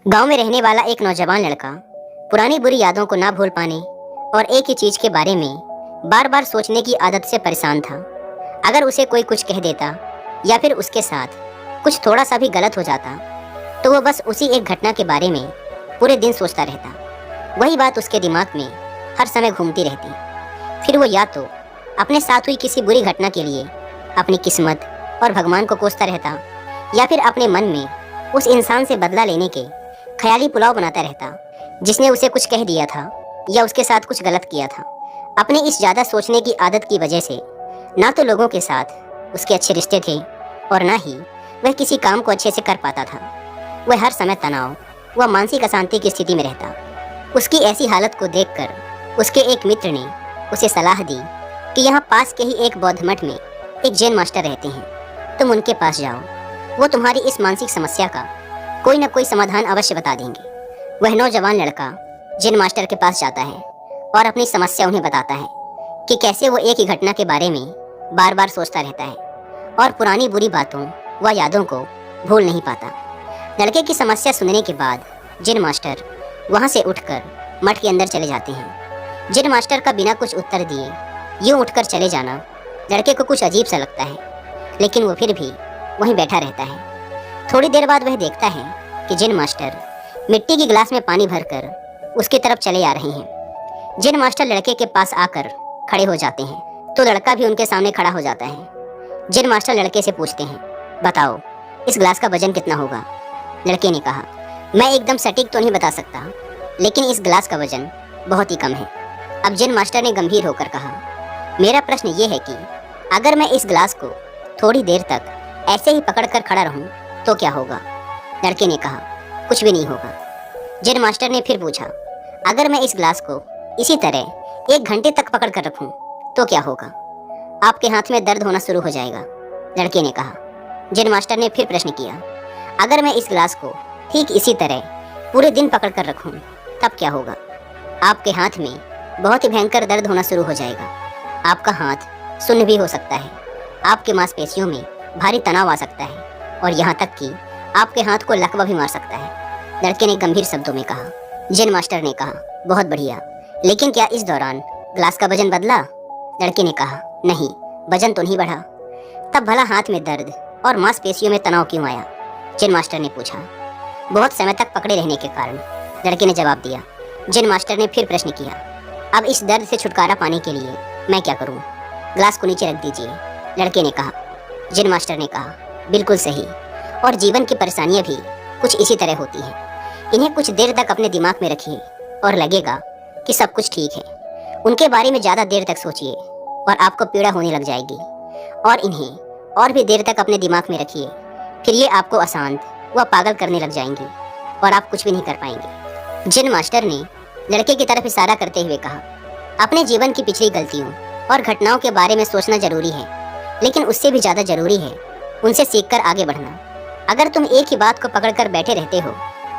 गांव में रहने वाला एक नौजवान लड़का पुरानी बुरी यादों को ना भूल पाने और एक ही चीज के बारे में बार बार सोचने की आदत से परेशान था। अगर उसे कोई कुछ कह देता या फिर उसके साथ कुछ थोड़ा सा भी गलत हो जाता तो वो बस उसी एक घटना के बारे में पूरे दिन सोचता रहता। वही बात उसके दिमाग में हर समय घूमती रहती। फिर वो या तो अपने साथ हुई किसी बुरी घटना के लिए अपनी किस्मत और भगवान को कोसता रहता या फिर अपने मन में उस इंसान से बदला लेने के ख्याली पुलाव बनाता रहता जिसने उसे कुछ कह दिया था या उसके साथ कुछ गलत किया था। अपने इस ज़्यादा सोचने की आदत की वजह से ना तो लोगों के साथ उसके अच्छे रिश्ते थे और ना ही वह किसी काम को अच्छे से कर पाता था। वह हर समय तनाव व मानसिक अशांति की स्थिति में रहता। उसकी ऐसी हालत को देखकर उसके एक मित्र ने उसे सलाह दी कि यहाँ पास के ही एक बौद्ध मठ में एक जैन मास्टर रहते हैं, तुम उनके पास जाओ, वो तुम्हारी इस मानसिक समस्या का कोई न कोई समाधान अवश्य बता देंगे। वह नौजवान लड़का जैन मास्टर के पास जाता है और अपनी समस्या उन्हें बताता है कि कैसे वो एक ही घटना के बारे में बार बार सोचता रहता है और पुरानी बुरी बातों व यादों को भूल नहीं पाता। लड़के की समस्या सुनने के बाद जैन मास्टर वहाँ से उठकर मठ के अंदर चले जाते हैं। जैन मास्टर का बिना कुछ उत्तर दिए यूँ उठकर चले जाना लड़के को कुछ अजीब सा लगता है, लेकिन वो फिर भी वहीं बैठा रहता है। थोड़ी देर बाद वह देखता है कि जैन मास्टर मिट्टी की गिलास में पानी भरकर उसकी तरफ चले आ रहे हैं। जैन मास्टर लड़के के पास आकर खड़े हो जाते हैं तो लड़का भी उनके सामने खड़ा हो जाता है। जैन मास्टर लड़के से पूछते हैं, बताओ इस गिलास का वजन कितना होगा? लड़के ने कहा, मैं एकदम सटीक तो नहीं बता सकता, लेकिन इस गिलास का वजन बहुत ही कम है। अब जैन मास्टर ने गंभीर होकर कहा, मेरा प्रश्न ये है कि अगर मैं इस गिलास को थोड़ी देर तक ऐसे ही पकड़कर खड़ा रहूं तो क्या होगा? लड़के ने कहा, कुछ भी नहीं होगा। जैन मास्टर ने फिर पूछा, अगर मैं इस गिलास को इसी तरह 1 घंटे तक पकड़ कर रखूं तो क्या होगा? आपके हाथ में दर्द होना शुरू हो जाएगा। लड़के ने कहा। जैन मास्टर ने फिर प्रश्न किया, अगर मैं इस गिलास को ठीक इसी तरह पूरे दिन पकड़ कर रखूं तब क्या होगा? आपके हाथ में बहुत ही भयंकर दर्द होना शुरू हो जाएगा। आपका हाथ सुन्न भी हो सकता है, आपके मांसपेशियों में भारी तनाव आ सकता है और यहाँ तक कि आपके हाथ को लकवा भी मार सकता है। लड़के ने गंभीर शब्दों में कहा। जैन मास्टर ने कहा, बहुत बढ़िया, लेकिन क्या इस दौरान ग्लास का वजन बदला? लड़के ने कहा, नहीं, वजन तो नहीं बढ़ा। तब भला हाथ में दर्द और मांसपेशियों में तनाव क्यों आया? जैन मास्टर ने पूछा। बहुत समय तक पकड़े रहने के कारण, लड़के ने जवाब दिया। जैन मास्टर ने फिर प्रश्न किया, अब इस दर्द से छुटकारा पाने के लिए मैं क्या करूं? ग्लास को नीचे रख दीजिए। लड़के ने कहा। जैन मास्टर ने कहा, बिल्कुल सही, और जीवन की परेशानियां भी कुछ इसी तरह होती हैं। इन्हें कुछ देर तक अपने दिमाग में रखिए और लगेगा कि सब कुछ ठीक है। उनके बारे में ज़्यादा देर तक सोचिए और आपको पीड़ा होने लग जाएगी, और इन्हें और भी देर तक अपने दिमाग में रखिए, फिर ये आपको अशांत व पागल करने लग जाएंगी और आप कुछ भी नहीं कर पाएंगे। जैन मास्टर ने लड़के की तरफ इशारा करते हुए कहा, अपने जीवन की पिछली गलतियों और घटनाओं के बारे में सोचना जरूरी है, लेकिन उससे भी ज़्यादा जरूरी है उनसे सीखकर आगे बढ़ना। अगर तुम एक ही बात को पकड़कर बैठे रहते हो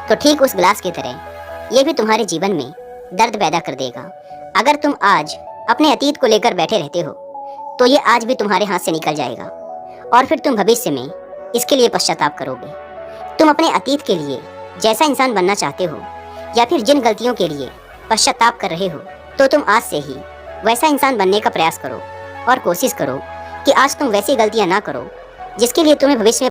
तो ठीक उस गिलास की तरह ये भी तुम्हारे जीवन में दर्द पैदा कर देगा। अगर तुम आज अपने अतीत को लेकर बैठे रहते हो तो ये आज भी तुम्हारे हाथ से निकल जाएगा और फिर तुम भविष्य में इसके लिए पश्चाताप करोगे। तुम अपने अतीत के लिए जैसा इंसान बनना चाहते हो या फिर जिन गलतियों के लिए पश्चाताप कर रहे हो तो तुम आज से ही वैसा इंसान बनने का प्रयास करो और कोशिश करो कि आज तुम वैसी गलतियां ना करो जिसके लिए तुम्हें भविष्य में